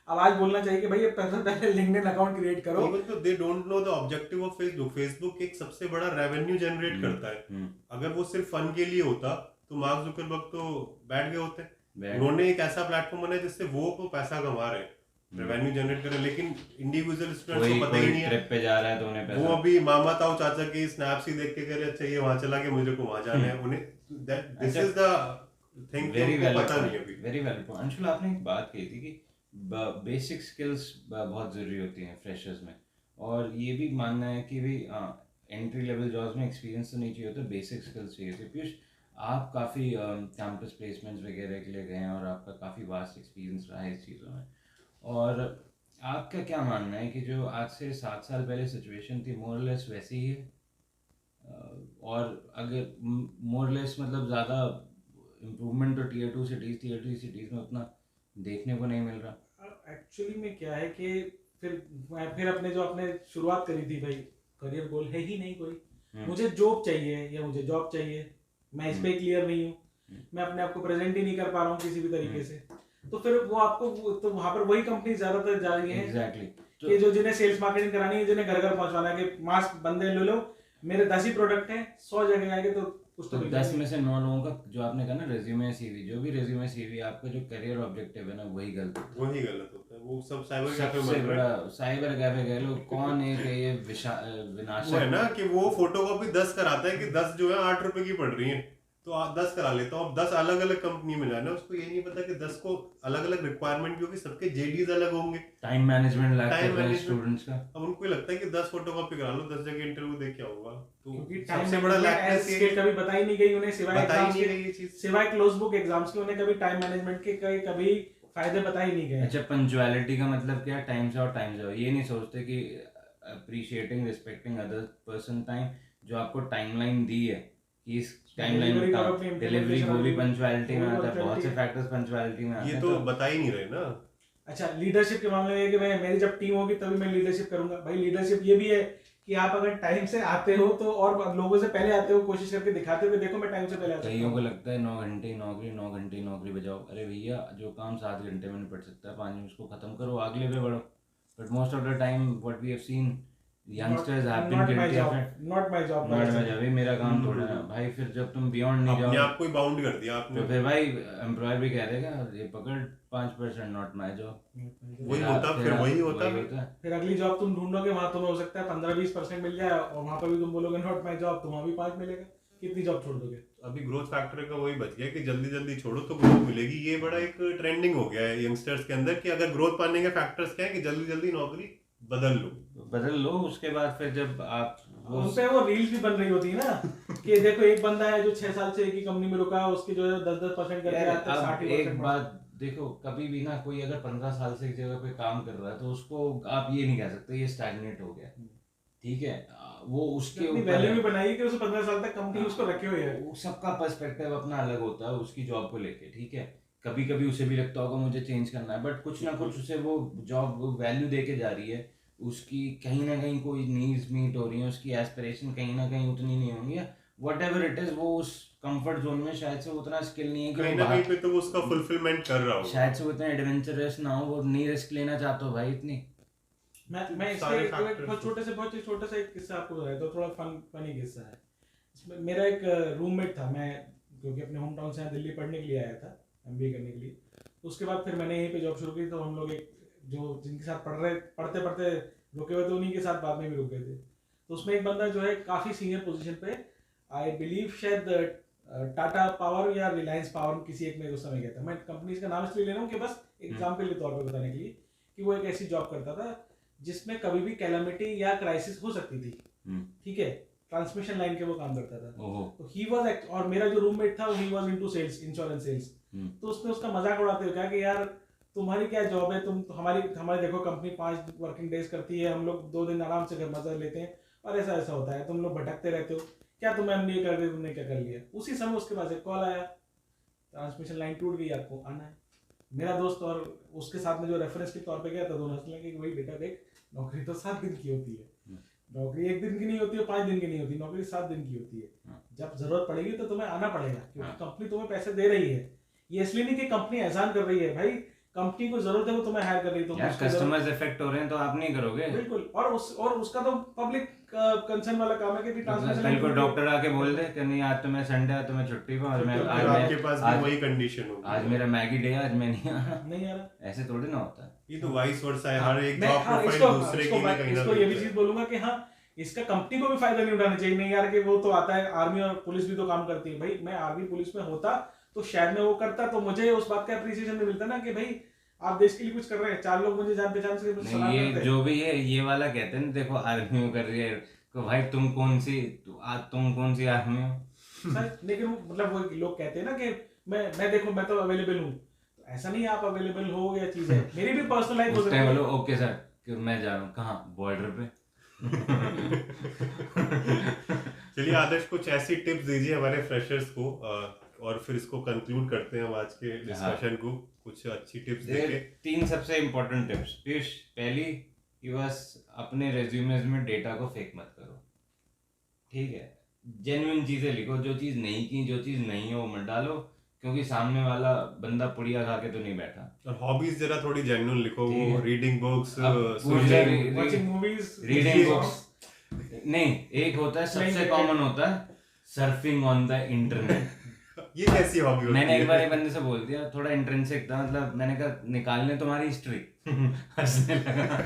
अब आज बोलना चाहिए कि भाई ये पहले लिंक्डइन अकाउंट क्रिएट करो। तो they don't know the objective of Facebook. Facebook एक सबसे बड़ा रेवेन्यू जनरेट करता है। अगर वो सिर्फ फन के लिए होता तो मार्क जुकरबर्ग तो बैठ गए होते। उन्होंने एक ऐसा प्लेटफॉर्म बनाया जिससे वो को पैसा कमा रहे हैं, रेवेन्यू जनरेट कर रहे हैं, लेकिन इंडिविजुअल स्टूडेंट्स को पता ही नहीं है। ट्रिप पे जा रहा है तो उन्हें पैसा, वो अभी मामा ताऊ चाचा की स्नैप्स ही देख के कह रहे अच्छा ये वहां चला गया मुझे को वहां जाना है। उन्हें दिस इज द थिंग कि उनको पता नहीं अभी। Very well. अंशुल आपने एक बात कही थी कि बेसिक स्किल्स बहुत ज़रूरी होती हैं फ्रेशर्स में, और ये भी मानना है कि भी एंट्री लेवल जॉब्स में एक्सपीरियंस तो नहीं चाहिए होता, बेसिक स्किल्स चाहिए होती। पीयूष, आप काफ़ी कैंपस प्लेसमेंट्स वगैरह के लिए गए हैं और आपका काफ़ी वास्ट एक्सपीरियंस रहा है इस चीज़ों में, और आपका क्या मानना है कि जो आज से 7 साल पहले सिचुएशन थी मोरलेस वैसी ही है, और अगर मोरलेस मतलब ज़्यादा इम्प्रूवमेंट तो टीयर 2 सिटीज़ में उतना देखने को नहीं मिल रहा? एक्चुअली में क्या है कि फिर अपने जो आपने शुरुआत करी थी, भाई करियर गोल है ही नहीं कोई, मुझे जॉब चाहिए या मुझे जॉब चाहिए, मैं इस पे क्लियर नहीं हूँ, मैं अपने आप को प्रेजेंट ही नहीं कर पा रहा हूँ किसी भी तरीके से, तो फिर वो आपको तो वहाँ पर वही कंपनी ज्यादातर जा रही है एग्जैक्टली कि जो जिन्हें सेल्स मार्केटिंग करानी है, जिन्हें घर घर पहुंचवाना है कि मास बंदे ले लो, मेरे 10 ही प्रोडक्ट हैं, 100 जगह आएंगे तो कुछ तो 10 में से 9 लोगों का, जो आपने कहा ना रेज्यूमे सीवी, जो भी रेज्यूमे सीवी आपका जो करियर ऑब्जेक्टिव है ना वही गलत होता है। वो सब साइबर कैफे सबसे बड़ा साइबर कैफे कह लो, कौन है कि ये विनाशक वो है ना कि वो फोटोकॉपी 10 कराता है कि 10 जो है 8 रुपए की पड़ रही है तो 10 करा लेता हूँ। अब 10 अलग अलग कंपनी में जाना है, उसको ये नहीं पता कि 10 को अलग अलग रिक्वायरमेंट भी होगी, सबके जेडीज अलग होंगे, टाइम मैनेजमेंट लगता है स्टूडेंट्स का। अब उनको लगता है कि 10 फोटोकॉपी करा लो, 10 जगह इंटरव्यू दे के आऊंगा, तो क्योंकि सबसे बड़ा लैकनेस ये कभी बताई नहीं गई उन्हें, सिवाय सिवाय क्लोज बुक एग्जाम्स के उन्हें कभी टाइम मैनेजमेंट के कभी फायदे बताए नहीं गए। अच्छा, पंक्चुअलिटी का मतलब क्या? टाइम से और टाइम से, ये नहीं सोचते कि appreciating respecting other person time, जो आपको टाइमलाइन दी है कि इस टाइमलाइन में डिलीवरी वो भी पंक्चुअलिटी में आता है, बहुत से फैक्टर्स पंक्चुअलिटी में आते हैं, ये तो बता ही नहीं रहे ना। अच्छा, लीडरशिप के मामले में कि मैं मेरी जब टीम होगी तभी मैं लीडरशिप करूंगा। भाई लीडरशिप ये भी है कि आप अगर टाइम से आते हो तो, और लोगों से पहले आते हो, कोशिश करके दिखाते हो कि देखो मैं टाइम से पहले आता हूं। कईयों को लगता है 9 घंटे नौकरी बजाओ। अरे भैया, जो काम 7 घंटे में निपट सकता है 5 में उसको खत्म करो, अगले पे बढ़ो। But most of the time what we have seen, youngsters have been guilty of it. Not my job. मेरा काम थोड़ा है भाई। फिर जब तुम बियॉन्ड नहीं जाओ, अपने आप को ही बाउंड कर दिया आपने, तो फिर भाई एम्प्लॉयर भी कह देगा ये पकड़ 5% नॉट माय जॉब। वही होता, फिर वही होता। फिर अगली जॉब तुम ढूंढोगे, वहां तुम्हें हो सकता है 15-20% मिल जाए, और वहां पर भी तुम बोलोगे नॉट माय जॉब, तो वहां भी 5 मिलेगा कितनी जॉब छोड़ दोगे? अभी ग्रोथ फैक्टर का वही बच गया कि जल्दी जल्दी छोड़ो तो ग्रोथ मिलेगी। ये बड़ा एक ट्रेंडिंग हो गया है यंगस्टर्स के अंदर कि अगर ग्रोथ पाने के फैक्टर्स क्या है कि जल्दी जल्दी नौकरी बदल लो। उसके बाद फिर जब आप उन पे वो रील्स भी बन रही होती है ना कि देखो एक बंदा है जो 6 साल से एक ही कंपनी में रुका है, उसकी जो है 10% करके यार, आता है, अब 60% एक बात देखो, कभी भी ना कोई अगर 15 साल से एक जगह पे काम कर रहा है तो उसको आप ये नहीं कह सकते ये स्टैग्नेट हो गया, ठीक है। वो उसके अपनी ऊपर वैल्यू है। भी बनाई कि उसे 15 साल तक कंपनी उसको रखे हुए है। वो सबका पर्सपेक्टिव अपना अलग होता है उसकी जॉब को लेके, ठीक है। कभी कभी उसे भी लगता होगा मुझे चेंज करना है, बट कुछ ना कुछ उसे वो जॉब वैल्यू दे के जा रही है, उसकी कहीं ना कहीं कोई नीड्स मीट हो रही है, उसकी एस्पिरेशन कहीं ना कहीं उतनी नहीं होंगी, वट एवर इट इज, वो उस कंफर्ट जोन में शायद से उतना स्किल नहीं है कि कहीं ना कहीं पे तो वो उसका फुलफिलमेंट कर रहा हो, शायद से वो इतना एडवेंचरस ना हो, वो नहीं रिस्क लेना चाहता हो भाई इतनी। मैं इसके बहुत छोटे से एक किस्सा आपको बताया तो थोड़ा फनी किस्सा है। इसमें मेरा एक रूममेट था, मैं क्योंकि अपने होम टाउन से यहाँ दिल्ली पढ़ने के लिए आया था, एमबीए करने के लिए। उसके बाद फिर मैंने यहीं पे जॉब शुरू की, तो हम लोग एक जो जिनके साथ पढ़ते पढ़ते रुके हुए थे उन्हीं के साथ बाद में भी रुक गए थे। तो उसमें एक बंदा जो है काफ़ी सीनियर पोजीशन पे, आई बिलीव शायद टाटा पावर या रिलायंस पावर किसी एक में उस समय गया था। मैं कंपनीज का नाम इसलिए ले रहा हूँ कि बस एग्जाम्पल के तौर पर बताने के लिए कि वो एक ऐसी जॉब करता था जिसमें कभी भी कैलामिटी या क्राइसिस हो सकती थी, ठीक है। ट्रांसमिशन लाइन के वो काम करता था। तो ही वाज, और मेरा जो रूममेट था he was into sales, insurance sales. तो उसने उसका मजाक उड़ाते हुए कहा कि यार तुम्हारी क्या जॉब है, तुम तो हमारी देखो कंपनी 5 वर्किंग डेज करती है, हम लोग 2 दिन आराम से घर मजा लेते हैं, और ऐसा ऐसा होता है, तुम लोग भटकते रहते हो, क्या तुम एमबीए कर रहे, तुमने क्या कर लिया। उसी समय उसके पास एक कॉल आया, ट्रांसमिशन लाइन टूट गई, आपको आना है। मेरा दोस्त और उसके साथ में जो रेफरेंस के तौर पे गया था, दोनों हंसने लगे कि वही बेटा देख, नौकरी तो 7 दिन की होती है, नौकरी 1 दिन की नहीं होती है, 5 दिन की नहीं होती, नौकरी 7 दिन की होती है। जब जरूरत पड़ेगी तो तुम्हें आना पड़ेगा, क्योंकि कंपनी तुम्हें पैसे दे रही है। ये इसलिए नहीं कि कंपनी एहसान कर रही है, भाई कंपनी को जरूरत है, वो तुम्हें हायर कर रही है, तो यार कस्टमर्स इफेक्ट हो रहे हैं तो आप नहीं करोगे, बिल्कुल। और उसका तो पब्लिक कंसर्न वाला काम है कि ट्रांसमिशन कल को डॉक्टर आके बोल दे कि नहीं आज तो मैं संडे है तो मैं छुट्टी पे, आज मैं आपके पास भी वही कंडीशन होगी, आज मेरा मैगी डे है, आज मैं नहीं आ रहा। ऐसे थोड़ी ना होता है। ये तो वाइस वर्सा है, हर एक जॉब प्रोफाइल दूसरे की में कहीं ना इसको ये भी चीज बोलूंगा कि हाँ, इसका कंपनी को भी फायदा नहीं उठाना चाहिए। नहीं यार कि वो तो आता है, आर्मी और पुलिस भी तो काम करती है, भाई मैं आर्मी पुलिस में होता तो शायद मैं वो करता, तो मुझे उस बात का अप्रिसिएशन भी मिलता ना कि भाई आप देश के लिए कुछ कर रहे हैं, 4 लोग मुझे जान पहचान से सलाह ये करते हैं। जो भी है ये वाला कहते हैं ना, देखो आर्मी में कर रही है तो भाई तुम कौन सी आर्मी हो सर लेकिन मतलब वो लोग कहते हैं ना कि मैं देखो मैं तो अवेलेबल हूँ, तो ऐसा नहीं आप अवेलेबल हो या चीज है, मेरी भी पर्सनल लाइफ हो सकती है। बोलो ओके सर कि मैं जा रहा हूँ कहाँ, बॉर्डर पे। चलिए आदर्श, कुछ ऐसी टिप्स दीजिए हमारे फ्रेशर्स को, और फिर इसको कंक्लूड करते हैं हम आज के डिस्कशन को। कुछ अच्छी टिप्स देके 3 सबसे इम्पोर्टेंट टिप्स। पीयूष, पहली कि बस अपने रेज्यूमेज में डेटा को फेक मत करो, ठीक है। जेन्युइन चीजें लिखो, जो चीज नहीं की, जो चीज नहीं है वो मत डालो, क्योंकि सामने वाला बंदा पुड़िया खा के तो नहीं बैठा। और हॉबीज जरा थोड़ी जेन्युइन लिखो, वो reading books, watching movies, reading books नहीं, एक होता है सबसे कॉमन होता है सर्फिंग ऑन द इंटरनेट। ये कैसी हॉबी होती है? मैंने एक बार एक बंदे से बोल दिया, थोड़ा इंट्रिंसिक था, मतलब मैंने कहा निकालने तुम्हारी हिस्ट्री, हंसने लगा।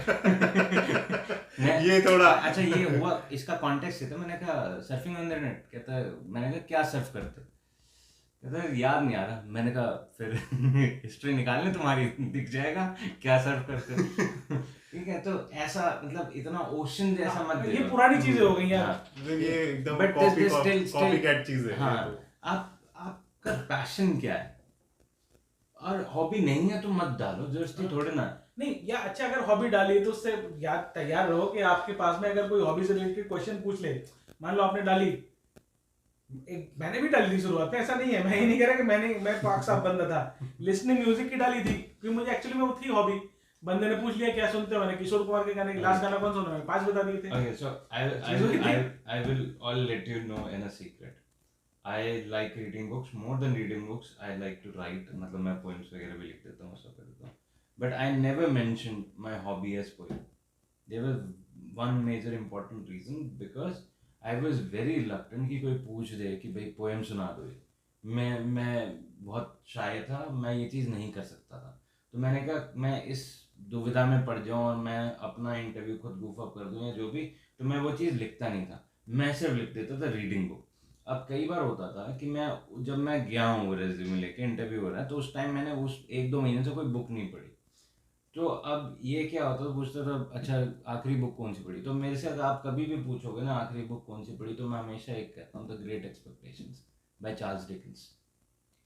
ये थोड़ा अच्छा ये हुआ, इसका कॉन्टेक्स्ट ये था, मैंने कहा सर्फिंग ऑन द इंटरनेट, कहता है, मैंने कहा क्या सर्फ करते, कहता है याद नहीं आ रहा। मैंने कहा फिर हिस्ट्री निकालने तुम्हारी, दिख जाएगा क्या सर्फ करते। ठीक है, तो ऐसा मतलब इतना ओशन जैसा मत ये पुरानी चीजें हो गई यार, ये एकदम But कॉपीकैट चीज है। हाँ, आपका पैशन क्या है, और हॉबी नहीं है तो मत डालो, जरूरत थोड़े ना। नहीं या अच्छा अगर हॉबी डाली तो उससे याद तैयार रहो कि आपके पास में अगर कोई हॉबी से रिलेटेड क्वेश्चन पूछ ले, मान लो आपने डाली, मैंने भी डाली थी शुरुआत में, ऐसा नहीं है, मैं ये नहीं कह रहा कि मैं पाक साहब बंदा था, लिसनिंग म्यूजिक की डाली थी क्योंकि मुझे एक्चुअली में वो थी हॉबी। बंदे ने पूछ लिया क्या सुनते हो, मैंने किशोर कुमार के गाने, लास्ट गाना कौन सुना, मैंने 5 बता दिए थे। Okay, so I will all let you know in a secret. I like reading books more than reading books. I like to write, मतलब मैं poems वगैरह भी लिख देता हूँ, सब कर देता हूँ। But I never mentioned my hobby as poem. There was one major important reason because I was very reluctant कि कोई पूछ दे कि भाई poem सुना दो। मैं बहुत शाय था, मैं ये चीज़ नहीं कर सकता था, तो मैंने कहा मैं इस दुविधा में पड़ जाऊँ और मैं अपना इंटरव्यू खुद गूफ अप कर दूँ या जो भी, तो मैं वो चीज़ लिखता नहीं था, मैं सिर्फ लिख देता था रीडिंग बुक। अब कई बार होता था कि जब मैं गया हूँ रेज्यूमे लेके इंटरव्यू हो रहा है, तो उस टाइम मैंने उस 1-2 महीने से कोई बुक नहीं पढ़ी। तो अब ये क्या होता था, पूछता था अच्छा आखिरी बुक कौन सी पढ़ी, तो मेरे से अगर आप कभी भी पूछोगे ना आखिरी बुक कौन सी पढ़ी, तो मैं हमेशा एक कहता हूँ the great expectations by Charles Dickens.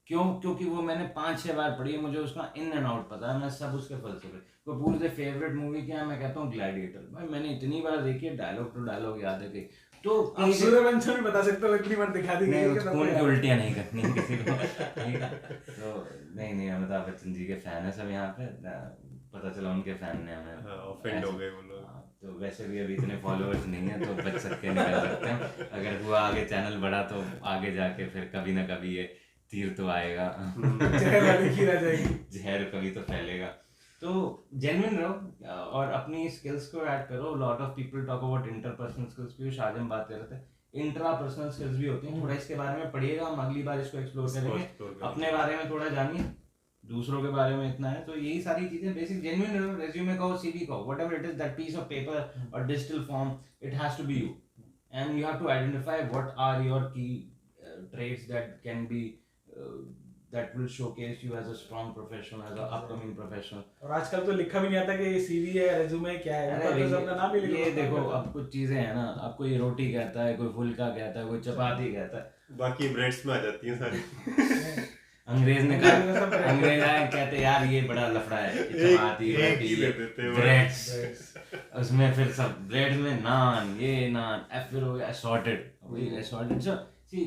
क्यों? क्योंकि वो मैंने 5-6 बार पढ़ी है, मुझे उसका इन एंड आउट पता है, मैं सब उसके फलसफे। तो पूरे फेवरेट मूवी क्या है, मैं कहता हूँ ग्लैडिएटर। भाई मैंने इतनी बार देखी है, डायलॉग टू डायलॉग याद है कि तो आप सूर्यवंशम भी बता सकते हो, इतनी बार दिखा दी नहीं, गई उस खून की उल्टियाँ नहीं करनी है किसी को, ठीक है? तो नहीं अमिताभ बच्चन जी के फैन है सब यहाँ पे, पता चला उनके फैन ने हमें ऑफेंड हो गए वो लोग। तो वैसे भी अभी इतने फॉलोअर्स नहीं है, तो बच सकते निकल सकते हैं। अगर हुआ आगे चैनल बढ़ा तो आगे जाके फिर कभी ना कभी ये तीर तो आएगा, जहर वाली खीर आ जाएगी, जहर कभी तो फैलेगा। तो जेन्युइन रहो और अपनी स्किल्स को ऐड करो। Lot of people talk about interpersonal skills भी, आज हम बात कर रहे थे, इंट्रापर्सनल स्किल्स भी होती हैं। थोड़ा इसके बारे में पढ़िएगा, हम अगली बार इसको एक्सप्लोर करेंगे। अपने बारे में थोड़ा जानिए, दूसरों के बारे में इतना है। तो यही सारी चीजें बेसिक जेन्युइन रहो। रेज्यूमे कहो, सीवी कहो, whatever it is, that piece of paper और digital form, it has to be you and you have to identify what are your key traits that can be that will showcase you as a strong professional, as a upcoming professional. और आजकल तो लिखा भी नहीं आता कि CV है, resume क्या है, अरे तो अपना नाम ही लिखो। ये देखो, अब कुछ चीजें हैं ना, अब कोई रोटी कहता है, कोई फुल्का कहता है, कोई चपाती कहता है, बाकी ब्रेड्स में आ जाती हैं सारी। अंग्रेज ने कहा, अंग्रेज आए कहते यार ये बड़ा लफड़ा है, चपाती रोटी ब्रेड्स, उसमें फिर सब ब्रेड में नान, ये नान, फिर हो गया असॉर्टेड, वही असॉर्टेड। सो सी,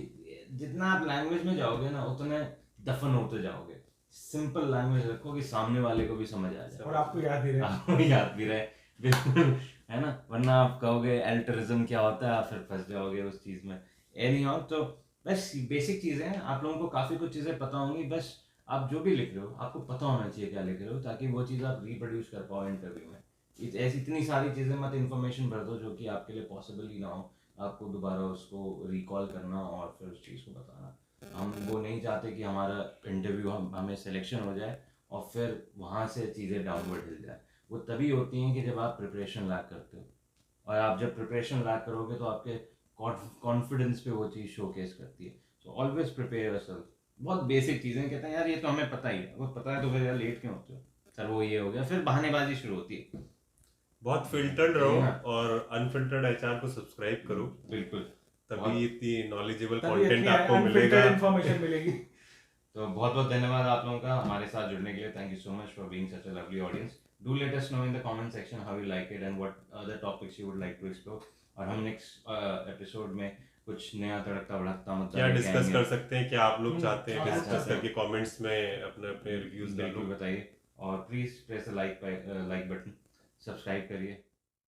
जितना आप लैंग्वेज में जाओगे ना उतने दफन होते जाओगे। सिंपल लैंग्वेज रखो कि सामने वाले को भी समझ आ जाए और आपको याद भी रहे, आपको याद भी रहे, बिल्कुल, है ना? वरना आप कहोगे एल्टरिज्म क्या होता है, आप फिर फंस जाओगे उस चीज में। एनीहाउ, तो बस बेसिक चीजें हैं, आप लोगों को काफी कुछ चीजें पता होंगी। बस आप जो भी लिख रहे हो आपको पता होना चाहिए क्या लिख रहे हो, ताकि वो चीज आप रिप्रोड्यूस कर पाओ इंटरव्यू में। ऐसी इतनी सारी चीजें मत इन्फॉर्मेशन भर दो जो कि आपके लिए पॉसिबल ही ना हो, आपको दोबारा उसको रिकॉल करना और फिर उस चीज़ को बताना। हम वो नहीं चाहते कि हमारा इंटरव्यू हमें सिलेक्शन हो जाए और फिर वहाँ से चीज़ें डाउनवर्ड हिल जाए। वो तभी होती हैं कि जब आप प्रिपरेशन लैक करते हो, और आप जब प्रिपरेशन लैक करोगे तो आपके कॉन्फिडेंस पे वो चीज़ शोकेस करती है। So always prepare yourself. बहुत बेसिक चीज़ें, कहते हैं यार ये तो हमें पता ही है, वो पता है तो फिर यार लेट क्यों होते हो सर, वो ये हो गया, फिर बहानेबाजी शुरू होती है। बहुत फिल्टर्ड रहो और अनफिल्टर्ड एचआर को सब्सक्राइब करो, बिल्कुल, तभी इतनी नॉलेजेबल कंटेंट आपको मिलेगा, इन्फॉर्मेशन मिलेगी। तो बहुत बहुत धन्यवाद आप लोगों का हमारे साथ जुड़ने के लिए। Thank you so much for being such a lovely audience. Do let us know in the comment section how you like it and what other topics you would like to explore, और हम next episode में कुछ नया तड़कता भड़कता मतलब क्या discuss कर सकते हैं, क्या आप लोग चाहते हैं डिस्कस करके कमेंट्स में अपने अपने रिव्यूज बिल्कुल बताइए। और please press the like button, subscribe करिए।